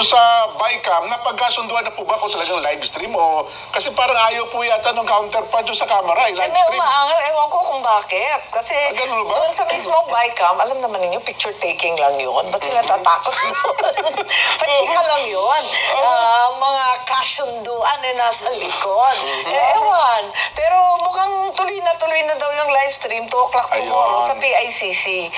sa BICAM, napagkasunduan na po ba kung talagang live stream o kasi parang ayaw po yata ng counterpart doon sa camera, live Hindi, stream. umaangal. Ewan ko kung bakit. Kasi ganun ba? doon sa mismo BICAM, alam naman ninyo, picture taking lang yun. Ba't sila tatakot doon? Pachika lang yun. Mga kasunduan nasa likod. Ewan. Pero mukhang tuloy na daw yung live stream, 2 o'clock tomorrow sa PICC.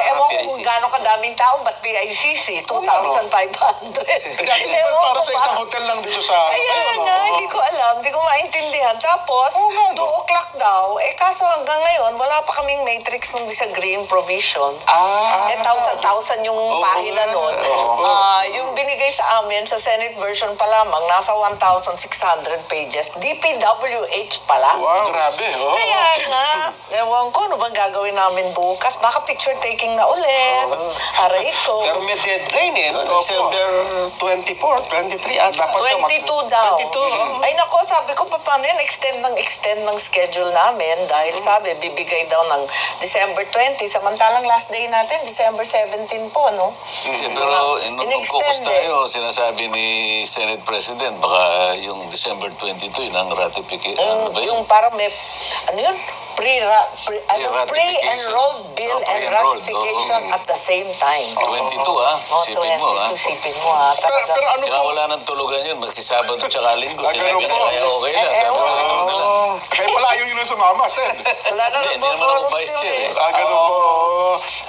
Ewan ko kung gano'ng kadaming tao, ba't PICC? 2,500. Dati di ba para sa isang hotel lang dito sa... Kaya nga, hindi ko alam, hindi ko maintindihan. Tapos, 2 o'clock daw, kaso hanggang ngayon, wala pa kaming matrix ng disagreeing provision. 1,000 yung pahina nun. Yung binigay sa amin, sa Senate version pa lamang, nasa 1,600 pages. DPWH pala. Wow, grabe. Kaya nga, ewan ko, ano bang gagawin namin bukas? Baka picture taking na ulit. Aray ko. Pero may deadline no? December 24, 23. Dapat 22 daw. 22. Ay nako, sabi ko pa paano yan, extend ng schedule namin dahil sabi, bibigay daw ng December 20, samantalang last day natin, December 17 po, no? Pero nung In-extend caucus tayo, sinasabi ni Senate President, baka yung December 22 yun ang ratification. Ano ba yun? Yung parang may, ano yun? Pre-enrolled bill and pre-enrolled, ratification at the same time. 22 ha? Sipin mo ha? Sipin mo ha. Pero ano Kaya po? wala nang tulugan yun, maski Sabado tsaka Linggo. Ganun Sinabi po. na kaya okay lang. Sabi ko, ikaw na lang. Kaya pala ayaw yun na sumama, Sen. Wala na Hindi naman ako vice chair eh. Ganun po.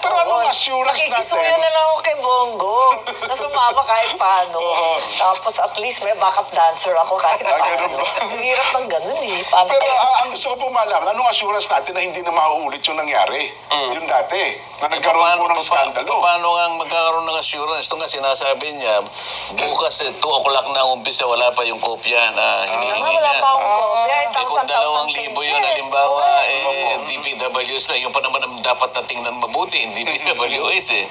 Pero anong assurance Nakikisuyo natin? na lang ako kay Bongo. Na sumama kahit paano. Tapos at least may backup dancer ako kahit ganun paano. ba? Ang hirap ng ganun eh. Paano Pero kaya? ang gusto ko po malaman, anong assurance natin na hindi na mauulit yung nangyari? Yung dati, na nagkaroon po ng skandalo. Paano nga magkakaroon ng assurance? Ito nga sinasabi niya, bukas 2 o'clock na umpisa, wala pa yung kopya na hinihingi Wala niya. pa akong kopya. Kung 2,000 yun, halimbawa, Oo. DPWH na, yung pa naman ang dapat na tingnan mabuti, hindi DPWH eh.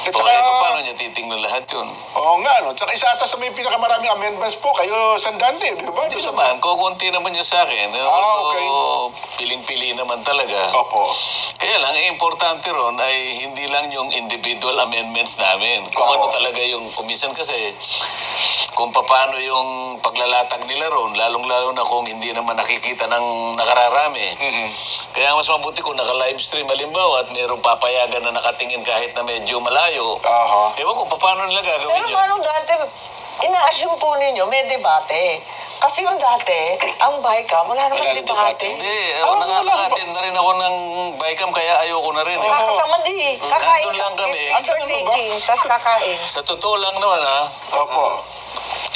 At O, saka, paano niya titingnan lahat yun? oo nga, no? Tsaka isa ata sa may pinakamaraming amendments po, kayo Sandante, di ba? Hindi naman, kukunti naman yun sa akin. Okay. Piling-pili naman talaga. Opo. Kaya lang, importante ron ay hindi lang yung individual amendments namin. Kung ano talaga yung kumisan kasi, kung paano yung paglalatag nila ron, lalong-lalo na kung hindi naman nakikita ng nakararami. Kaya mas mabuti kung naka-live stream halimbawa at mayroong papayagan na nakatingin kahit na medyo malayo. Ewan ko, paano nila gagawin Pero yun? paano dati, ina-assume po ninyo may debate. Kasi yung dati, ang BICAM, wala naman debate. Hindi, nakakatid na rin ako ng BICAM kaya ayoko na rin. Kakatamad eh. Kakain Nandun lang kami. Picture taking, tas kakain. Sa totoo lang naman ha, Opo.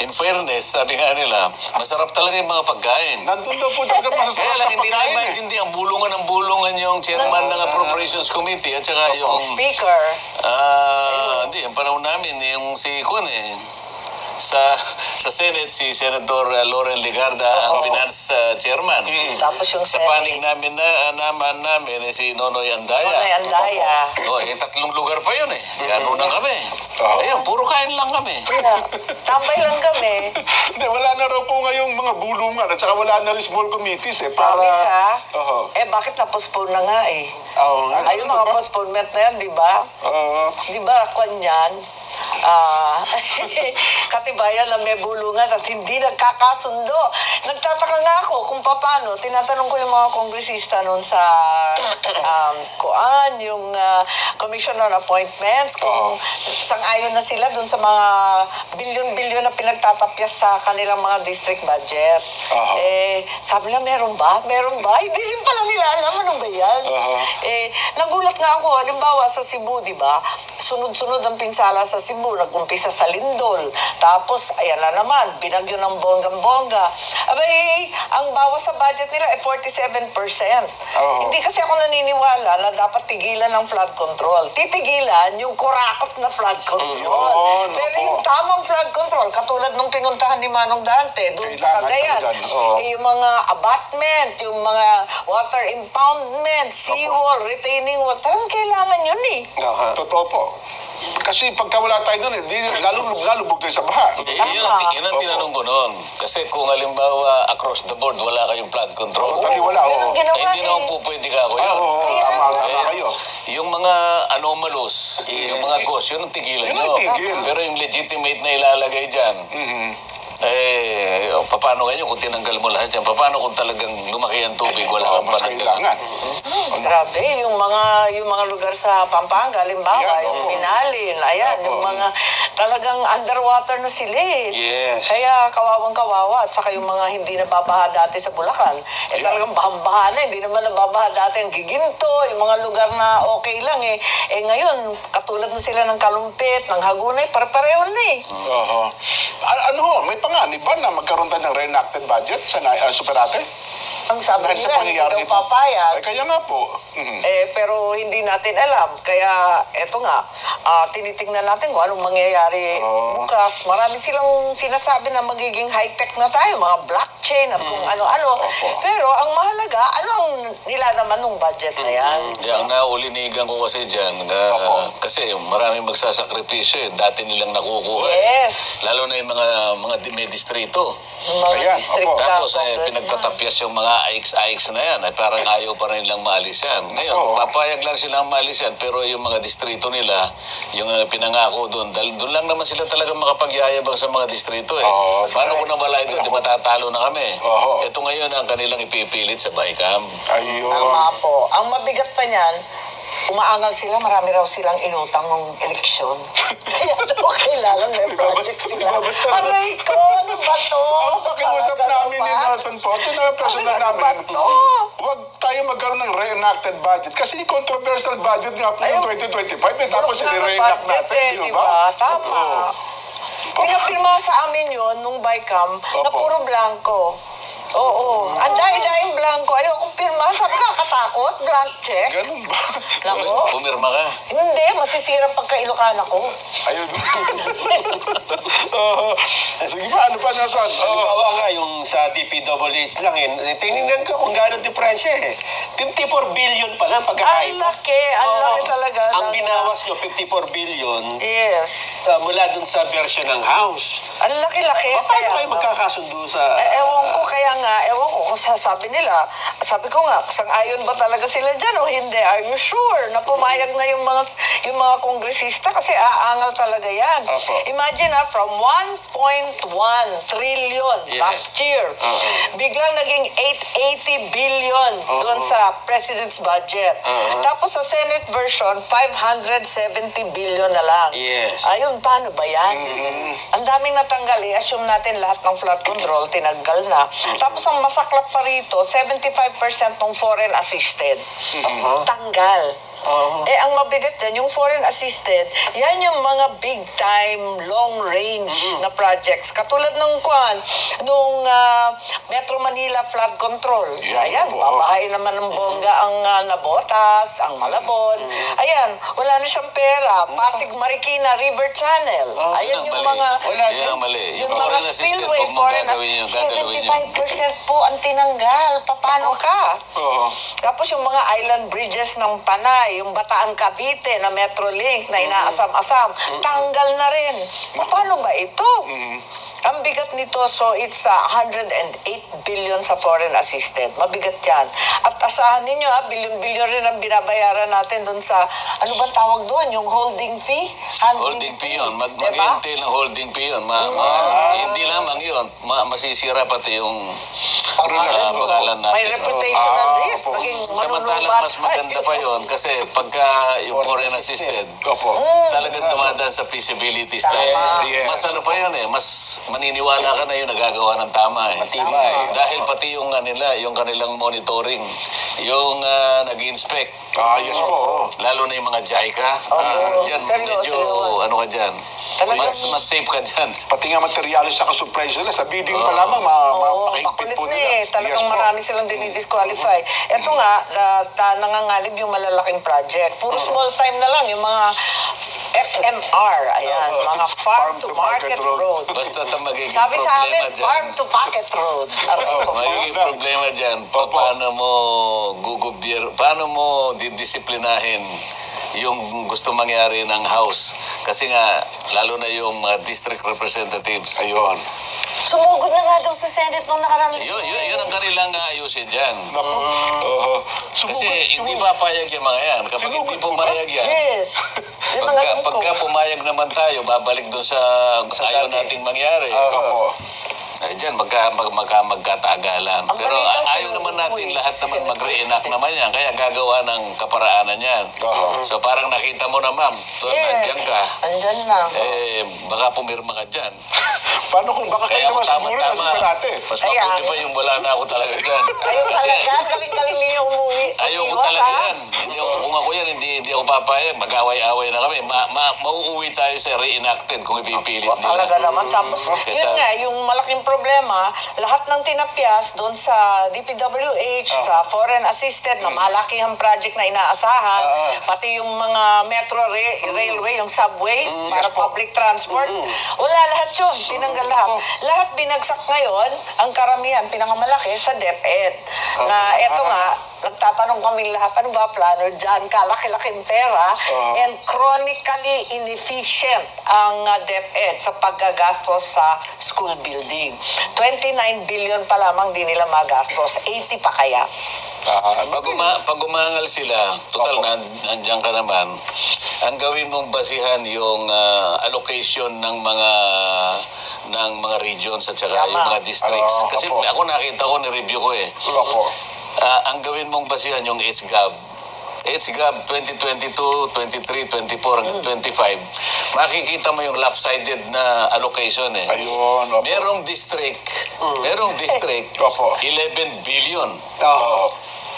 in fairness, sabi nga nila, masarap talaga yung mga pagkain. Nandun daw po talaga Kaya masasarap lang, na hindi na pagkain eh. hindi ang bulungan yung chairman ng Appropriations Committee at saka yung, Speaker. hindi, yung panahon namin, yung si Kun sa Senate, si Senator Loren Ligarda, ang finance chairman. Tapos yung Sa panig namin namin, si Nonoy Andaya. Nonoy Andaya. Tatlong lugar pa yun eh. Gano'n na kami. Ayun, puro kain lang kami. Tambay lang kami. Hindi, wala na raw po ngayong mga bulungan at saka wala na rin small committees eh. Promise ha? Oo. Bakit na-postpone na nga eh? Oo nga. Ayun mga postponement na yan, di ba? Oo. Di ba, kwan yan? Katibayan na may bulungan at hindi nagkakasundo. Nagtataka nga ako kung paano. Tinatanong ko yung mga kongresista noon sa yung Commission on Appointments, kung sang-ayon na sila dun sa mga bilyon-bilyon na pinagtatapyas sa kanilang mga district budget. Sabi nila, meron ba? Meron ba? Hindi rin pala nila alam ano ba yan. Nagulat nga ako, halimbawa sa Cebu, di ba? Sunod-sunod ang pinsala sa Cebu, nag-umpisa sa Lindol. Tapos, ayan na naman, binagyo ng bonggang-bongga. Abay, ang bawas sa budget nila ay 47%. Hindi kasi ako naniniwala na dapat tigilan ng flood control. Titigilan yung kurakot na flood control. Pero yung tamang flood control, katulad nung pinuntahan ni Manong Dante, doon sa Cagayan, yung mga abatement, yung mga water impoundment, seawall, retaining wall, talagang kailangan yun eh. Totoo po. Kasi pagka wala tayo doon, lalubog tayo sa baha. Yun ang tinanong ko noon. Kasi kung halimbawa across the board, wala kayong flood control. Totally wala, Yun ang ginawa Hindi eh. naman po pwede ka ako yun. Oo, tama kayo. Yung mga anomalous, yung mga ghost, yun ang tigilan Yun nyo. ang tigil. Pero yung legitimate na ilalagay dyan, paano ganyan kung tinanggal mo lahat yan? Paano kung talagang lumaki ang tubig, wala kang Mas pananggal? kailangan. Grabe, yung mga lugar sa Pampanga, halimbawa, Yan, yung oo. Minalin, ayan, yung mga talagang underwater na sila eh. Yes. Kaya kawawang-kawawa, at saka yung mga hindi nababaha dati sa Bulacan, talagang bahang-baha na, hindi naman nababaha dati ang Giginto, yung mga lugar na okay lang eh. Eh ngayon, katulad na sila ng Kalumpit, ng Hagunay, pare-pareho na eh. Oo. Ano ho, may panganib ba na magkaroon tayo ng reenacted budget sa Superate? Ang sabi Dahil sa nila, hindi pangyayari daw nito. papayag. Ay, kaya nga po. Pero hindi natin alam. Kaya eto nga, tinitingnan natin kung anong mangyayari bukas. Marami silang sinasabi na magiging high-tech na tayo, mga blockchain at kung ano-ano. Pero ang mahalaga, ano ang nilalaman ng budget na yan? Ang naulinigan ko kasi dyan, kasi maraming magsasakripisyo eh. Dati nilang nakukuha. Yes. Lalo na yung mga may distrito. Yung mga Ayan, district Tapos congressman. pinagtatapyas yung mga AIX na yan. Ay parang ayaw pa rin nilang maalis yan. Ngayon, papayag lang silang maalis yan. Pero yung mga distrito nila, yung pinangako doon, dahil doon lang naman sila talaga makapagyayabang sa mga distrito eh. Paano kung nawala ito, di matatalo na kami. Ito ngayon ang kanilang ipipilit sa BICAM. Ayun. Tama po. Ang mabigat pa niyan, umaangal sila, marami raw silang inutang ng eleksyon. Kaya daw kailangan may project sila. Aray ko, ano ba to? Ang pakiusap namin ni Nelson po, ito na personal Ano namin. ba to? Huwag tayo magkaroon ng reenacted budget. Kasi controversial budget nga po yung 2025. Tapos i-reenact natin, di ba? Tama. Oo. Pinapirma sa amin yun nung BICAM na puro blanco. Oo. Ang dahi-dahing blanco. Ayokong pirmahan. Sabi ka, katakot? Blank check? Ganun ba? Nako. Pumirma ka. Hindi. Masisira pagka Ilocana ko. Ayun. Oo. Sige pa, ano pa, Nelson? Halimbawa nga, yung sa DPWH lang, tinignan ko kung gano'ng diferensya eh. 54 billion pa lang Ang pagkakaiba. laki. Ang laki talaga. Ang binawas nyo, 54 billion Yes. mula dun sa version ng House. Ang laki-laki. Paano kayo Kaya- magkakasundo sa... ewan ko kung sasabi nila. Sabi ko nga, sang-ayon ba talaga sila dyan o hindi? Are you sure na pumayag na yung mga kongresista? Kasi aangal talaga yan. Opo. Imagine from 1.1 trillion last year, biglang naging 880 billion doon sa President's budget. Tapos sa Senate version, 570 billion na lang. Yes. Ayun, paano ba yan? Ang daming natanggal. I-assume natin lahat ng flood control, tinanggal na. Tapos ang masaklap pa rito, 75% ng foreign assisted. Tanggal. Ang mabigat dyan, yung foreign assisted, yan yung mga big time, long range na projects. Katulad nung Metro Manila flood control. Yan, Ayan, oo. babahay naman ng bongga ang Nabotas, ang Malabon. Ayan, wala na siyang pera. Pasig Marikina River Channel. Ayan yung mga... Yan ang mali. Yung Yung mga foreign assistant, spillway, huwag mong gagawin yun. Gagawin yun. 75% po ang tinanggal. Paano ka? Oo. Tapos yung mga island bridges ng Panay, yung Bataan Cavite na Metrolink na inaasam-asam, tanggal na rin. Paano ba ito? Ang bigat nito, so it's 108 billion sa foreign assisted. Mabigat yan. At asahan ninyo, bilyon-bilyon rin ang binabayaran natin doon sa, ano ba tawag doon? Yung holding fee? Holding fee yun. Diba? Mag-entail ng holding fee yun. Hindi lamang yun. Masisira pati yung pangalan natin. May reputational risk. opo. Maging Samantalang manunubat. mas maganda pa yun kasi pagka yung foreign assisted, talagang dumadaan sa feasibility study. Yes. Mas ano pa yun eh, mas maniniwala ka na yung nagagawa ng tama eh. Matibay. Dahil pati yung yung kanilang monitoring, yung nag-inspect, Yes po. lalo na yung mga JICA, dyan Seryoso medyo yun. ano ka dyan, Talagang- mas safe ka dyan. Pati nga materialis sa supply sila. Sa bidding pa lamang, mapakigpit Makulit po na nila. eh. Talagang Yes po. marami silang dinidisqualify. Ito nga, nangangalib yung malalaking project. Puro small time na lang. Yung mga FMR, ayan, mga farm to market road. Basta ito magiging Sabi sa amin, problema dyan. farm to pocket road. Aray ko. Magiging problema dyan, paano mo paano mo didisiplinahin yung gusto mangyari ng House. Kasi nga, lalo na yung mga district representatives. Ayun. Sumugod na nga daw sa Senate nung nakaraan. Yun ang kanilang ayusin dyan. Naku. Kasi hindi papayag yung mga yan. Kapag hindi pumayag yan, Yes. Yun ang alam ko. pagka pumayag naman tayo, babalik doon sa ayaw nating mangyari. Opo. Eh, dyan, magkatagalan. Ang Pero balita ayaw sa'yo, naman natin umuwi. lahat naman mag-reenact naman yan. Kaya gagawa ng kaparaanan yan. So parang nakita mo na, ma'am, nandiyan ka. Andyan na. Eh, baka pumirma ka dyan. Paano kung baka Kaya kayo ako naman siguro na tama-tama. sa natin? Mas Kaya- mabuti pa yung wala na ako talaga dyan. Ayaw Kasi talaga. Galing-galing ninyo umuwi. ayaw ko Iwas, talaga ha? yan. Kung ako yan, hindi ako papayag. Mag-away-away na kami. Mauuwi tayo sa reenacted kung ipipilit Talaga nila. naman. Tapos, Kaya yun sabi- nga, yung malaking problema, lahat ng tinapyas doon sa DPWH, sa foreign assisted na malakihang project na inaasahan, pati yung mga metro railway, yung subway, para public transport, wala lahat yun. Tinanggal lahat. Lahat binagsak ngayon, ang karamihan, pinangamalaki sa DepEd. Na eto nga, nagtatanong kami lahat, ano ba plano dyan? Kalaki-laking pera and chronically inefficient ang DepEd sa paggagastos sa school building. 29 billion pa lamang di nila magastos. 80 pa kaya. Pag umangal sila, total nandiyan ka naman, ang gawin mong basihan yung allocation ng mga regions at saka Tama. yung mga districts. Oo, Kasi opo. ako nakita ko, ni-review ko eh. Opo. Ang gawin mong basihan yung HGAB. HGAB 2022, 23, 24 hanggang 25. Makikita mo yung lopsided na allocation eh. Ayun. Opo. Merong district, Opo. 11 billion. Oo.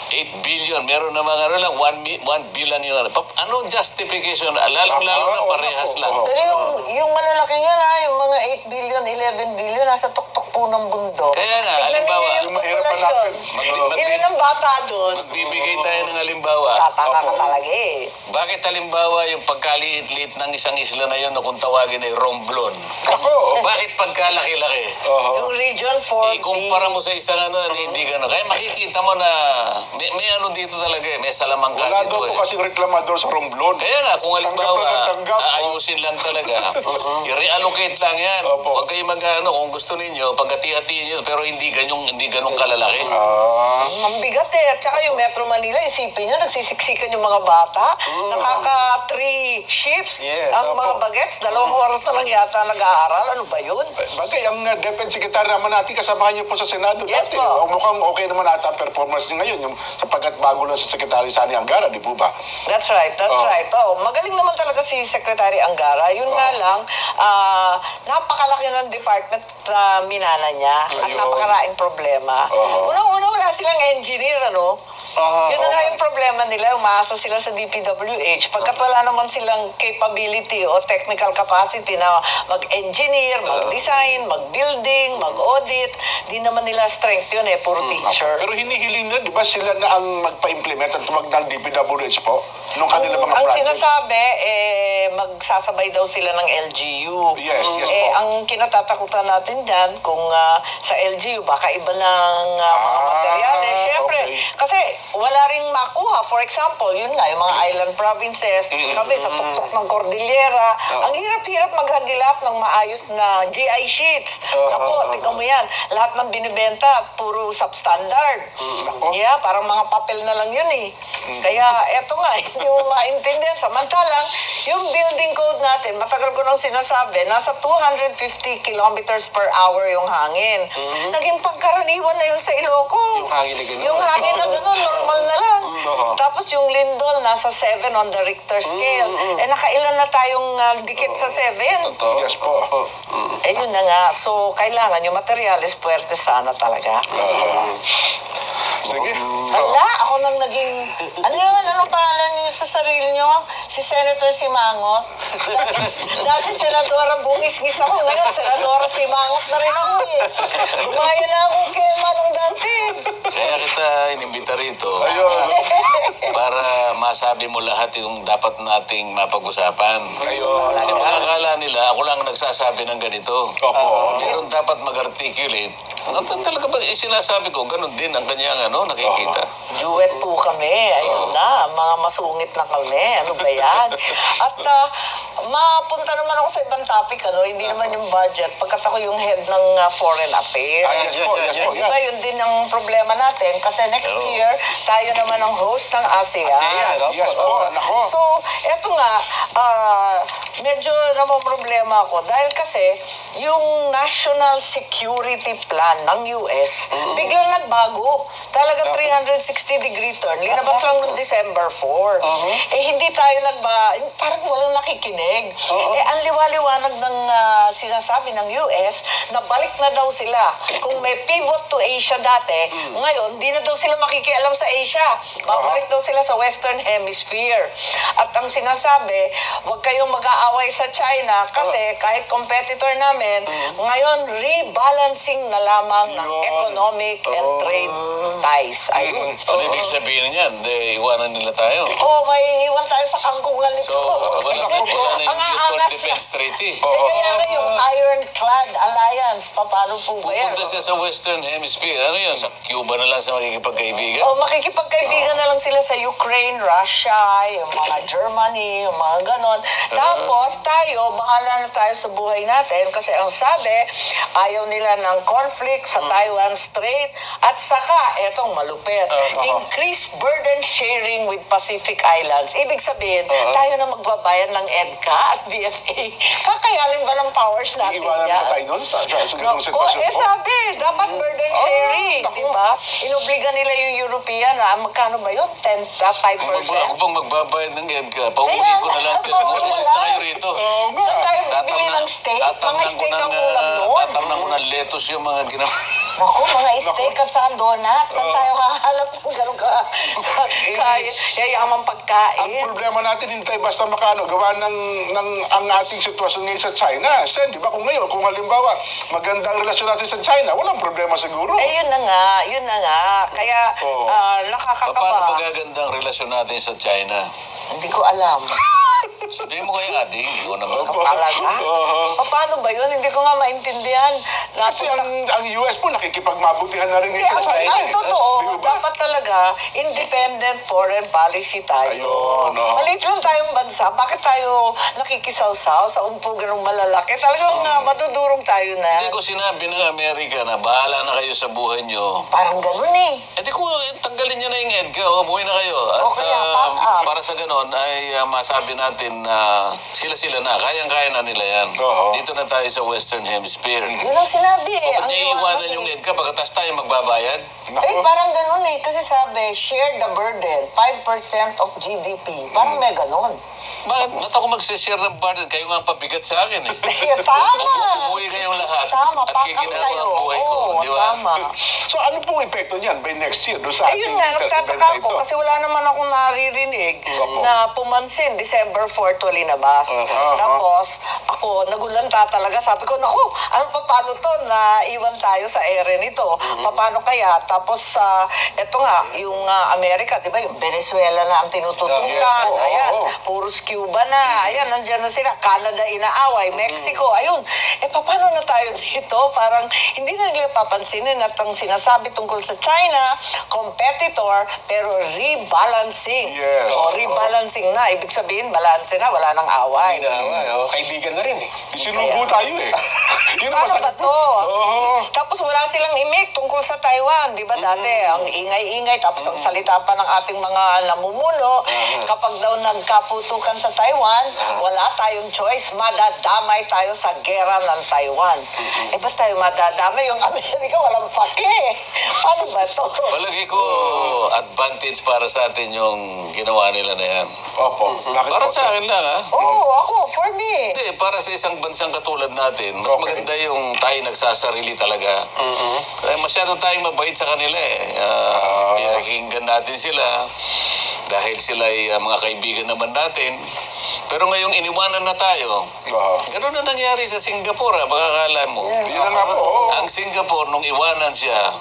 8 billion. Meron namang ano lang, 1 billion yung ano. Anong justification? Lalo na parehas lang. Pero yung malalaki yan ha, yung mga 8 billion, 11 billion, nasa tuktok po ng bundok. Kaya nga, Tignan halimbawa, niyo yung mahirap populasyon. hanapin. Ilan ang bata doon? Magbibigay tayo ng halimbawa. Tatanga ka talaga eh. Bakit halimbawa yung pagkaliit-liit ng isang isla na yun na kung tawagin ay Romblon? Ako. Bakit pagkalaki-laki? Oo. Yung Region 4. Ikumpara mo sa isang ano, hindi gano'n. Kaya makikita mo na may ano dito talaga eh. May salamangka Wala dito daw po eh. kasing reklamador sa Romblon. Kaya nga, kung halimbawa, Tanggap. aayusin lang talaga, i-reallocate lang yan. Opo. Huwag kayo mag-ano, kung gusto ninyo, pagkati-hatiin nyo, pero hindi ganong kalalaki. Ang bigat eh. At saka yung Metro Manila, isipin nyo, nagsisiksikan yung mga bata. Nakaka 3 shifts Yes, ang mga opo. bagets. 2 oras na lang yata nag-aaral. Ano ba yun? Bagay, ang Defense Secretary naman natin, kasamahan niyo po sa Senado Yes dati. po. O, mukhang okay naman ata ang performance niya ngayon, yung, sapagkat bago lang sa Secretary Sani Angara, di po ba? That's right, that's Oh. right. Oh, magaling naman talaga si Secretary Angara. Yun nga lang, napakalaki ng department na minana niya at Ayun. napakaraing problema. Oo. Unang-una, wala silang engineer, ano? Yun na nga yung problema nila, umaasa sila sa DPWH. Pagkat wala naman silang capability o technical capacity na mag-engineer, mag-design, mag-building, mag-audit, di naman nila strength yun eh, puro teacher. Pero hinihiling na, di ba sila na ang magpa-implement at wag ng DPWH po nung kanila mga Ang projects? sinasabi, magsasabay daw sila ng LGU. Yes, yes po. Ang kinatatakutan natin dyan, kung sa LGU, baka iba ng mga materyales. Siyempre, okay. kasi wala ring makuha. For example, yun nga, yung mga island provinces, kami sa tuktok ng Cordillera. Ang hirap-hirap maghagilap ng maayos na GI sheets. Ako, tingnan mo yan. Lahat ng binibenta, puro substandard. Yeah, parang mga papel na lang yun eh. Kaya eto nga, hindi mo maintindihan. Samantalang, yung building code natin, matagal ko nang sinasabi, nasa 250 kilometers per hour yung hangin. Naging pangkaraniwan na yun sa Ilocos. Yung hangin na ganun. Yung hangin na ganun, normal na lang. Tapos yung lindol, nasa 7 on the Richter scale. Eh, nakailan na tayong dikit sa 7? Yes po. Eh, yun na nga. So, kailangan yung materialis puwerte sana talaga. Sige. Hala, ako nang naging... Ano yun? Anong pangalan niyo sa sarili niyo? Si Senator Simangot. Dati Senadora Bungis-ngis ako. Ngayon, Senadora Simangot na rin ako eh. Gumaya na ako kay Manong dati. Kaya kita inimbita rito Ayun. para masabi mo lahat yung dapat nating mapag-usapan. Ayun. Kasi baka akala nila, ako lang nagsasabi ng ganito. Opo. Meron dapat mag-articulate Talaga ba, sinasabi ko, ganun din ang kanyang nakikita. Duet po kami. Ayun na. Mga masungit na kami. Ano ba yan? At mapunta naman ako sa ibang topic. Hindi naman yung budget. Pagkat ako yung head ng Foreign Affairs. Yes po, yes po. Diba, yun din ang problema natin. Kasi next year, tayo naman ang host ng ASEAN. Yes po, nako. So, eto nga, medyo problema ako. Dahil kasi, yung National Security Plan ng US, biglang nagbago. Talagang 360-degree turn. Linabas lang noong December 4. Hindi tayo parang walang nakikinig. Ang liwaliwanag ng sinasabi ng US, na balik na daw sila. Kung may pivot to Asia dati, ngayon, di na daw sila makikialam sa Asia. Babalik daw sila sa Western Hemisphere. At ang sinasabi, huwag kayong mag-aaway sa China kasi kahit competitor namin, ngayon, rebalancing na lamang ng economic and trade ties. Ayun. Ano ibig sabihin niyan? Iwanan nila tayo. May iwan tayo sa kangkungan nito. So, wala na yung Ang Mutual aangas Defense Treaty. kaya nga yung Ironclad Alliance, paano po ba yan? Pupunta siya sa Western Hemisphere. Ano yun? Sa Cuba na lang sa makikipagkaibigan? Makikipagkaibigan na lang sila sa Ukraine, Russia, yung mga Germany, yung mga ganon. Tapos tayo, bahala na tayo sa buhay natin kasi ang sabi, ayaw nila ng conflict sa Taiwan Strait at saka, etong malupit, increased burden sharing with Pacific Islands. Ibig sabihin, tayo na magbabayad ng EDCA at BFA. Kakayanin ba ng powers natin Iiwanan yan? mo tayo doon sa ganung sitwasyon po. Sabi, dapat burden sharing, di ba? Inobliga nila yung European, magkano ba yun? 5%? Ako pang magbabayad ng EDCA. Pauwiin ko na lang sila. Umalis na kayo rito. Saan tayo bibili ng steak? Mga steak ang kulang doon. Tatamnan ko ng lettuce yung mga ginawa. Naku, mga steak at saan donut. Saan tayo hahalap ng gano'n yayamang Ang pagkain? problema natin, hindi tayo basta makano, gawa ng ang ating sitwasyon ngayon sa China. Sen, di ba kung ngayon, kung halimbawa, magandang relasyon natin sa China, walang problema siguro. Yun na nga. Kaya, nakakakaba. Paano ba gagandang relasyon natin sa China? Hindi ko alam. Sabihin mo kay Ading, ikaw naman. Talaga? Paano ba yun? Hindi ko nga maintindihan. Kasi ang US po, nakikipagmabutihan na rin ngayon sa China. Ang totoo, Di ba? dapat talaga independent foreign policy tayo. Ayun, Maliit lang tayong bansa. Bakit tayo nakikisawsaw sa umpugan ng malalaki? Talagang madudurog tayo na. Hindi ko sinabi ng Amerika na bahala na kayo sa buhay nyo. Parang ganun eh. Di ko tanggalin niya na yung EDCA. Umuwi na kayo. At kaya, pack up. para sa ganon ay masabi natin na sila na. Kayang-kaya na nila yan. Dito na tayo sa Western Hemisphere. Yun ang sinabi eh. Ba't niya iwanan yung EDCA pagkatapos tayo magbabayad? Parang ganun eh. Kasi sabi, share the burden. 5% of GDP. Parang may ganun. Bakit? Ba't ako mag-share ng burden? Kayo nga ang pabigat sa akin eh. Tama. Umuwi kayong lahat. Tama, At pack up kikinawa kayo. ang buhay ko. Oo, Di ba? tama. So ano pong epekto niyan by next year doon sa ating Ayun nga, nagtataka event na ko ito? kasi wala naman akong naririnig na pumansin, December 4 to linabas. Tapos, ako, nagulanta talaga. Sabi ko, naku, ano pa paano to na iwan tayo sa ere nito? Paano kaya? Tapos, eto nga, yung Amerika, di ba, yung Venezuela na ang tinututukan. yes. Ayan, puros Cuba na. Ayan, nandyan na sila. Canada inaaway, Mexico. Ayun. Paano na tayo dito? Parang hindi na nila papansinin at ang sinasabi tungkol sa China, competitor, pero rebalancing. Yes. Rebalancing na. Ibig sabihin, balance na, wala nang away. Kaibigan na rin eh. Isinubo tayo eh. Yun ang Paano ba masakit. to? Oo. Tapos wala silang imik tungkol sa Taiwan. Di ba dati, ang ingay-ingay, tapos ang salita pa ng ating mga namumuno, kapag daw nagkaputukan sa Taiwan, wala tayong choice, madadamay tayo sa gera ng Taiwan. Ba't tayo madadamay? Yung Amerika walang pake. Paano ba to? Palagi ko advantage para sa atin yung ginawa nila na yan. Opo. Bakit Para po, sa akin lang ha. Ako, for me. Hindi, para sa isang bansang katulad natin, mas maganda yung tayo nagsasarili talaga. Masyado tayong mabait sa kanila eh. Pinakinggan natin sila dahil sila ay mga kaibigan naman natin. Pero ngayong iniwanan na tayo, gano'n na nangyari sa Singapore baka akala mo. Yun na nga po. Ang Singapore, nung iwanan siya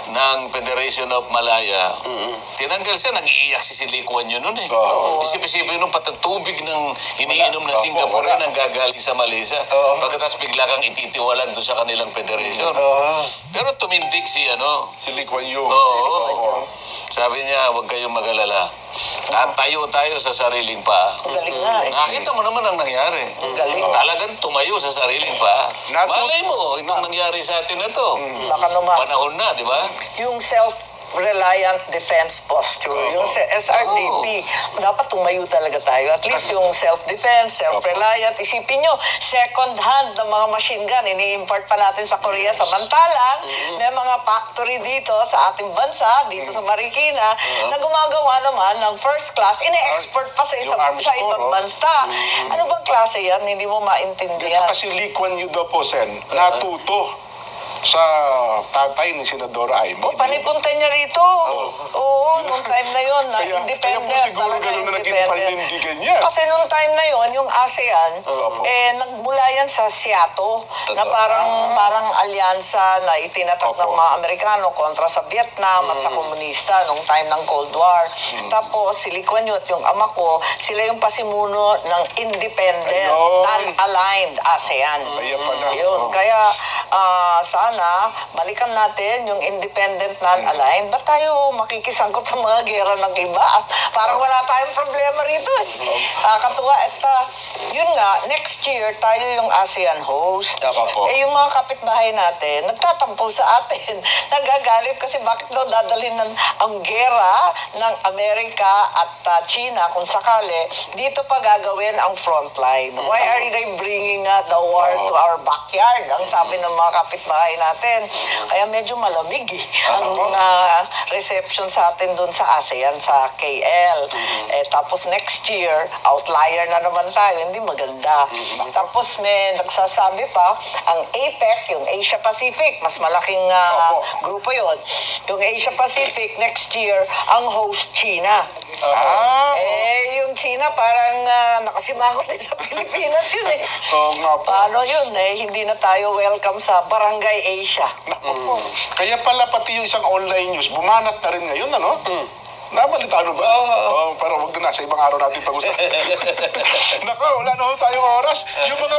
ng Federation of Malaya, tinanggal siya, nag naiiyak si Lee Kuan Yew nun eh. Oo. Isip-isipin nung patutubig ng iniinom ng Opo, Singapore wala. nang gagaling sa Malaysia. Pagkatapos bigla kang ititiwalag doon sa kanilang federation. Pero tumindig si Si Lee Kuan Yew. Oo. Sabi niya, huwag kayong mag-alala. Tatayo tayo sa sariling paa. Galing nga eh. Nakita mo naman ang nangyari. Galing. Talagang tumayo sa sariling paa. Malay mo, itong nangyari sa atin na to. Baka naman. Panahon na, di ba? Yung self-reliant defense posture, yung SRDP, dapat tumayo talaga tayo. At least yung self-defense, self-reliant. Isipin nyo, second hand ng mga machine gun, ini-import pa natin sa Korea. Samantalang, may mga factory dito sa ating bansa, dito sa Marikina, na gumagawa naman ng first class, ini-export pa sa, Yung arms sa ko, ibang no? bansa. Ano bang klase yan? Hindi mo maintindihan. Kasi Lee Kuan Yew daw po, Sen, natuto sa tatay ni Senadora Amy. Panipunta niya rito. Oo, nung time na yun, na Kaya independent. po siguro talaga ganun na naging independent. panindigan niya. Kasi nung time na yun, yung ASEAN, Opo. nagmula yan sa Seattle, na parang alyansa na itinatak ng Opo. mga Amerikano kontra sa Vietnam at sa komunista nung time ng Cold War. Tapos, si Lee Kuan Yew at yung ama ko, sila yung pasimuno ng independent, Ayun. non-aligned ASEAN. Kaya pala. Yun. Kaya, sana, balikan natin yung independent non-aligned. Ba't tayo makikisangkot sa mga gera ng iba? Parang wala tayong problema rito eh. Katuwa. At yun nga, next year, tayo yung ASEAN host. Opo. Yung mga kapitbahay natin, nagtatampo sa atin. Nagagalit kasi bakit daw dadalhin ang gera ng Amerika at China kung sakali, dito pa gagawin ang frontline. Why are they bringing the war to our backyard? Ang sabi ng mga kapitbahay natin. Kaya medyo malamig ang reception sa atin doon sa ASEAN, sa KL. Tapos next year, outlier na naman tayo, hindi maganda. Tapos may nagsasabi pa, ang APEC, yung Asia Pacific, mas malaking grupo yon. Yung Asia Pacific, next year, ang host China. Yung China parang nakasimangot din sa Pilipinas yun eh. Oo nga po. Paano yun eh, hindi na tayo welcome sa Barangay Asia. Kaya pala pati yung isang online news, bumanat na rin ngayon, ano? Nabalitaan mo ba? Pero wag na, sa ibang araw natin pag-usapan. Nako, wala na ho tayong oras. Yung mga